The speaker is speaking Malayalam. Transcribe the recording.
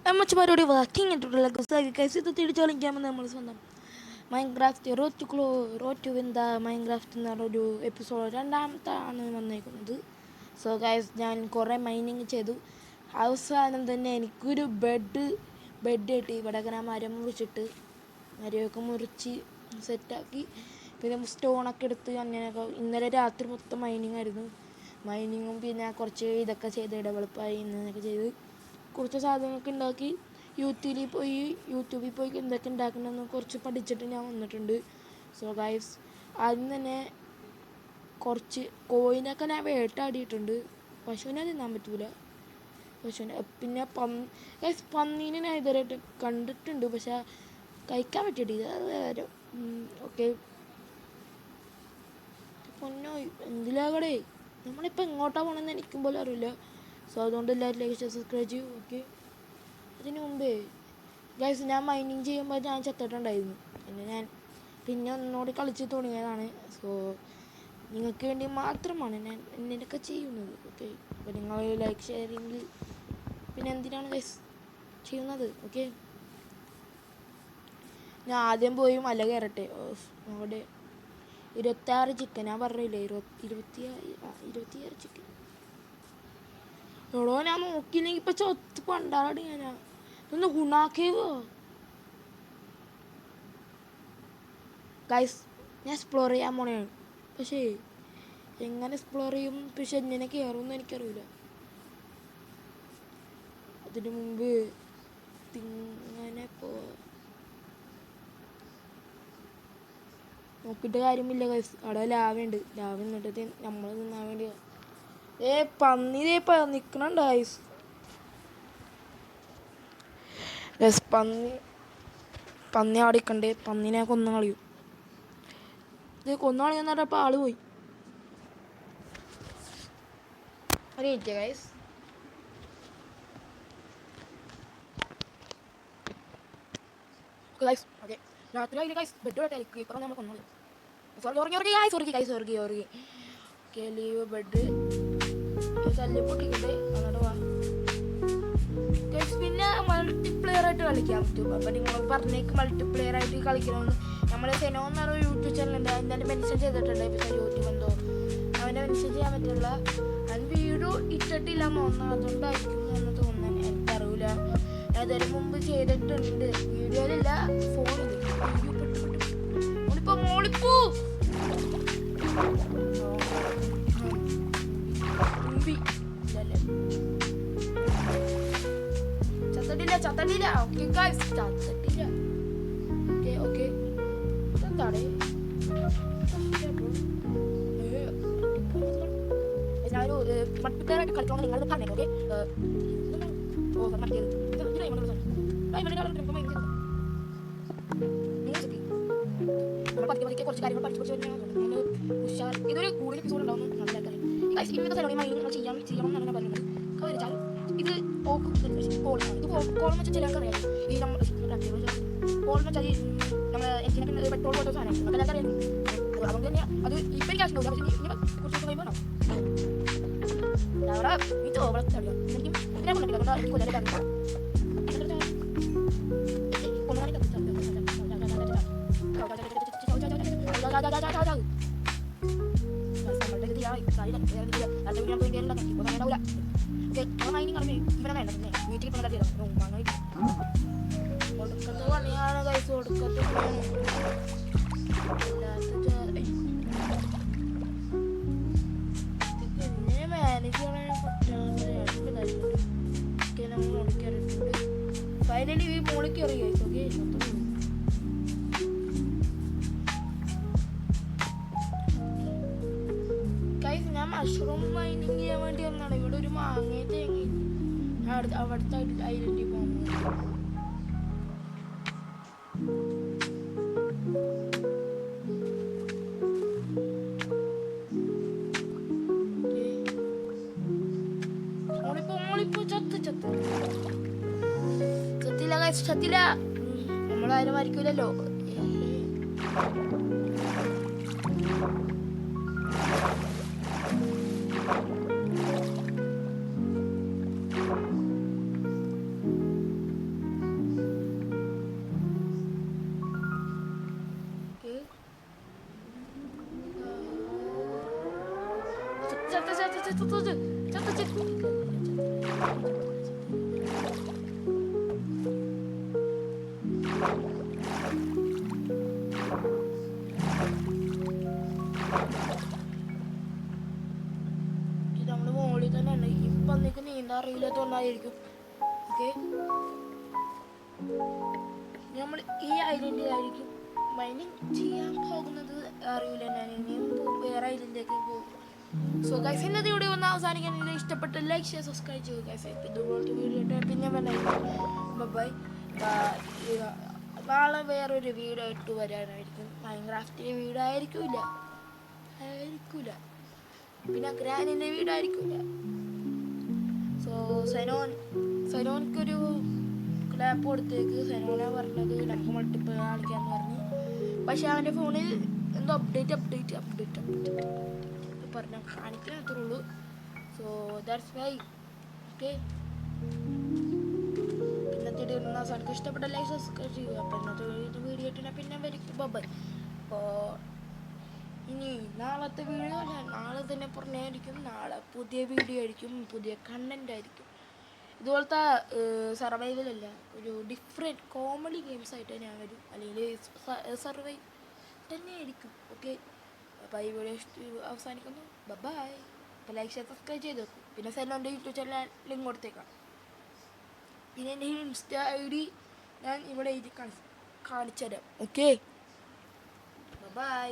അമ്മച്ചമാരോട് വർക്കിംഗ് ഇട്ടിട്ടുള്ള ഇത് തിരിച്ചു കളിക്കാമെന്ന് നമ്മൾ സ്വന്തം മൈൻക്രാഫ്റ്റ് റോറ്റ് വിന്ത മൈൻക്രാഫ്റ്റ് എന്ന് പറഞ്ഞൊരു എപ്പിസോഡ് രണ്ടാമത്തെ ആണ് വന്നേക്കുന്നത്. സോ ഗൈസ്, ഞാൻ കുറേ മൈനിങ് ചെയ്തു. അവസാനം തന്നെ എനിക്കൊരു ബെഡ് കിട്ടി. ഇവിടെ ഇങ്ങനെ മരം മുറിച്ചിട്ട് മരമൊക്കെ മുറിച്ച് സെറ്റാക്കി, പിന്നെ സ്റ്റോണൊക്കെ എടുത്ത് അങ്ങനെയൊക്കെ. ഇന്നലെ രാത്രി മൊത്തം മൈനിങ് ആയിരുന്നു. മൈനിങ്ങും പിന്നെ കുറച്ച് ഇതൊക്കെ ചെയ്ത് ഡെവലപ്പായി ഇന്നൊക്കെ ചെയ്ത് കുറച്ച് സാധനങ്ങളൊക്കെ ഉണ്ടാക്കി. യൂട്യൂബിൽ പോയി എന്തൊക്കെ ഉണ്ടാക്കണമെന്ന് കുറച്ച് പഠിച്ചിട്ട് ഞാൻ വന്നിട്ടുണ്ട്. സോ ഗൈസ്, ആദ്യം തന്നെ കുറച്ച് കോയിനൊക്കെ ഞാൻ വേട്ടാടിയിട്ടുണ്ട്. പശുവിനെ തിന്നാൻ പറ്റൂല. പിന്നെ പന്നീനെ ഞാൻ ഇതുവരെയായിട്ട് കണ്ടിട്ടുണ്ട്, പക്ഷെ കഴിക്കാൻ പറ്റിയിട്ടില്ല. അത് വേറെ. ഓക്കെ, പൊന്നോ എന്തിലാകടേ, നമ്മളിപ്പോൾ എങ്ങോട്ടാണ് പോകണമെന്ന് എനിക്കും പോലും അറിയില്ല. സോ അതുകൊണ്ട് എല്ലാവരും ലൈക്ക് സബ്സ്ക്രൈബ് ചെയ്യും. ഓക്കെ, അതിന് മുമ്പേ ഗൈസ്, ഞാൻ മൈനിങ് ചെയ്യുമ്പോൾ ഞാൻ ചത്തിട്ടുണ്ടായിരുന്നു. പിന്നെ ഒന്നുകൂടി കളിച്ച് തുടങ്ങിയതാണ്. സോ നിങ്ങൾക്ക് വേണ്ടി മാത്രമാണ് ഞാൻ എന്തിനൊക്കെ ചെയ്യുന്നത്. ഓക്കെ, അപ്പോൾ നിങ്ങൾ ലൈക്ക് ഷെയറിങ് പിന്നെ എന്തിനാണ് ഗൈസ് ചെയ്യുന്നത്? ഓക്കെ, ഞാൻ ആദ്യം പോയി മല കയറട്ടെ. അവിടെ 26 ചിക്കൻ ഞാൻ പറഞ്ഞില്ലേ, 26 ചിക്കൻ. എടോ, ഞാൻ നോക്കിയില്ലെങ്കിൽ ഇപ്പം ചൊത്ത് പണ്ടാടി. ഇതൊന്ന് ഗുണാക്കേവോ ഗൈസ്? ഞാൻ എക്സ്പ്ലോർ ചെയ്യാൻ പോണെയാണ്. പക്ഷേ എങ്ങനെ എക്സ്പ്ലോർ ചെയ്യും, പക്ഷെ എങ്ങനെ കയറുമെന്ന് എനിക്കറിയില്ല. അതിന് മുമ്പ് ഇങ്ങനെ നോക്കിയിട്ട് കാര്യമില്ല ഗൈസ്. അവിടെ ലാവയുണ്ട്. ലാവ നിന്നിട്ട് നമ്മൾ തിന്നാൻ വേണ്ടി പന്നി നിൽക്കണുണ്ട് ഗൈസ്. പന്നി അവിടെ നിൽക്കണ്ടേ. പന്നിനെ കൊന്നു കളയും. ഇത് കൊന്നു കളയുമെന്ന് പറഞ്ഞപ്പോൾ ആള് പോയി. അറിയില്ല ഗൈസ്. ഓക്കെ, രാത്രി ആയില്ലേ ഗൈസ്? ബെഡ് വേട്ടെ ഇപ്പം നമ്മൾ കൊന്നു. സോറി. ഓക്കെ, ലീവ് ബെഡ് തല്ലി പൊട്ടിക്കട്ടെ. എന്നിട്ട് വാ ഗൈസ്. പിന്നെ മൾട്ടിപ്ലെയർ ആയിട്ട് കളിക്കാൻ പറ്റും. അപ്പം നിങ്ങൾ പറഞ്ഞേക്ക് മൾട്ടിപ്ലെയർ ആയിട്ട് കളിക്കണമെന്ന്. നമ്മളെ സെനോ എന്ന് പറഞ്ഞ യൂട്യൂബ് ചാനലുണ്ട്. അതിൻ്റെ മെൻഷൻ ചെയ്തിട്ടുണ്ട്. ഇപ്പം യൂട്യൂബ് എന്തോ അവനെ മെൻഷൻ ചെയ്യാൻ പറ്റില്ല. അവൻ വീഡിയോ ഇട്ടിട്ടില്ലെന്ന് തോന്നുന്നു. അതുകൊണ്ടായിരിക്കും എന്ന് തോന്നുന്നു. എനിക്കറിയില്ല. ഞാൻ ഇതിന് മുമ്പ് ചെയ്തിട്ടുണ്ട്. വീഡിയോയിലില്ല, ഫോണിൽ. മോളിപ്പൂ ചത്തട്ടില്ല. ഓക്കെ ഗൈസ്, ചത്തട്ടില്ല. ഓക്കെ എന്താണ് ഞാനൊരു മൾട്ടിപ്ലെയറായിട്ട് കളിക്കണമെന്ന് നിങ്ങൾ പറഞ്ഞേക്കും. ഓക്കെ, പതുക്കെ കുറച്ച് കാര്യങ്ങൾ പഠിച്ചു ഉഷാർ. ഇതൊരു കൂടുതൽ എപ്പിസോഡ് ഉണ്ടാവുന്നു. നല്ല ഇന്നത്തെ സ്ഥലം ചെയ്യണം എന്നാണ് പറയുന്നത്. വെച്ചാൽ ഇത് കോളെന്ന് വെച്ചാൽ ചിലർക്ക് അറിയാം. ഈ നമ്മൾ കോളെന്ന് വെച്ചാൽ നമ്മൾ എഞ്ചിനൊക്കെ പെട്രോൾ പോലത്തെ സാധനം നമുക്ക് എല്ലാവർക്കും അറിയാം. അതുകൊണ്ട് തന്നെ അത് ഇപ്പം എനിക്ക് ആവശ്യമില്ല. പക്ഷേ ഇനി കുറച്ച് കഴിയുമ്പോൾ അവിടെ ഇത് ഓവററിയാം. എനിക്കും ഇതിനെ കൊണ്ടിട്ടില്ല. അതുകൊണ്ട് എനിക്ക് കൊല്ലാൻ അറിയില്ല. ഫൈനലി ഈ മോളിക്ക് അറിയാം. ഓക്കെ, ഞാൻ മഷ്റൂം മൈനിങ് ചെയ്യാൻ വേണ്ടി വന്നാണ്. ഇവിടെ ഒരു മാങ്ങ തേങ്ങ അവിടുത്തെ ഐലൻഡിൽ പോകുന്നത്. ചത്തില്ല. നമ്മളാരും മരിക്കൂലല്ലോ. നമ്മൾ മോളിൽ തന്നെയാണ്. ഇപ്പം നിനക്ക് നീന്താൻ അറിയില്ലാത്തതുകൊണ്ടായിരിക്കും. ഓക്കെ, നമ്മൾ ഈ ഐലൻഡിലായിരിക്കും മൈനിങ് ചെയ്യാൻ പോകുന്നത്. അറിയില്ല, ഞാൻ ഇനിയും വേറെ ഐലൻഡിലേക്ക് പോകും. സോ ഗൈസ്, ഇന്നത്തെ വീഡിയോ ഒന്ന് അവസാനിക്കാൻ ഇഷ്ടപ്പെട്ട ലൈക്ക് ഷെയർ സബ്സ്ക്രൈബ് ചെയ്യുക ഗൈസ്. ഇതുപോലത്തെ വീഡിയോ പിന്നെ ബൈ. നാളെ വേറൊരു വീഡിയോ ഇട്ട് വരാനായിരിക്കും. മൈൻക്രാഫ്റ്റിൻ്റെ വീഡിയോ ആയിരിക്കില്ല, പിന്നെ ഗ്രാനിൻ്റെ വീഡിയോ ആയിരിക്കില്ല. സോ സൈനോൻക്കൊരു ക്ലാപ്പ് കൊടുത്തേക്ക്. സൈനോനാണ് പറഞ്ഞത് നമുക്ക് മൾട്ടിപ്പിൾ കളിക്കാമെന്ന് പറഞ്ഞു. പക്ഷെ അവൻ്റെ ഫോണിൽ എന്തോ അപ്ഡേറ്റ് പറഞ്ഞാൽ കാണിക്കാൻ അത്രേ ഉള്ളൂ. So that's why. ഓക്കെ, ഇന്നത്തെ വീഡിയോ അവസാനം ഇഷ്ടപ്പെട്ട ലൈക്ക് സബ്സ്ക്രൈബ് ചെയ്യുക. അപ്പോൾ ഇന്നത്തെ വീഡിയോ ഇട്ടാൽ പിന്നെ വരും. ബൈ. അപ്പോൾ ഇനി നാളത്തെ വീഡിയോ ഞാൻ നാളെ തന്നെ പറഞ്ഞായിരിക്കും. നാളെ പുതിയ വീഡിയോ ആയിരിക്കും, പുതിയ കണ്ടൻ്റ് ആയിരിക്കും. ഇതുപോലത്തെ സർവൈവലല്ല, ഒരു ഡിഫറെൻറ്റ് കോമഡി ഗെയിംസ് ആയിട്ട് ഞാൻ വരും, അല്ലെങ്കിൽ സർവൈവ് തന്നെ ആയിരിക്കും. ഓക്കെ, അപ്പോൾ ഈ വീഡിയോ അവസാനിക്കുന്നു. ബൈ. അപ്പോൾ ലൈക്ക് ഷെയർ സബ്സ്ക്രൈബ് ചെയ്ത് വെക്കും. പിന്നെ സെല്ലോൻ്റെ യൂട്യൂബ് ചാനൽ ലിങ്ക് കൊടുത്തേക്കാം. പിന്നെ എൻ്റെ ഇൻസ്റ്റാ ID ഞാൻ ഇവിടെ എഴുതി കാണിച്ചു തരാം. Okay, by.